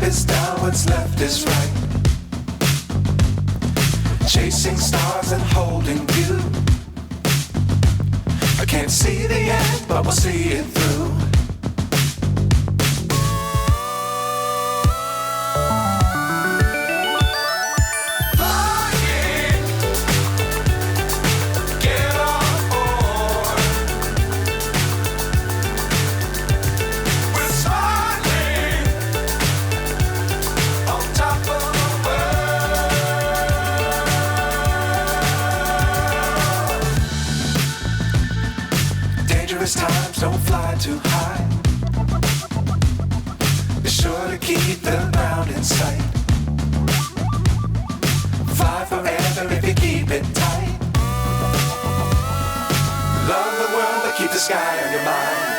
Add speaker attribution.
Speaker 1: is down, what's left is right. Chasing stars and holding you. I can't see the end, but we'll see it through. Times don't fly too high. Be sure to keep the ground in sight. Fly forever if you keep it tight. Love the world, but keep the sky on your mind.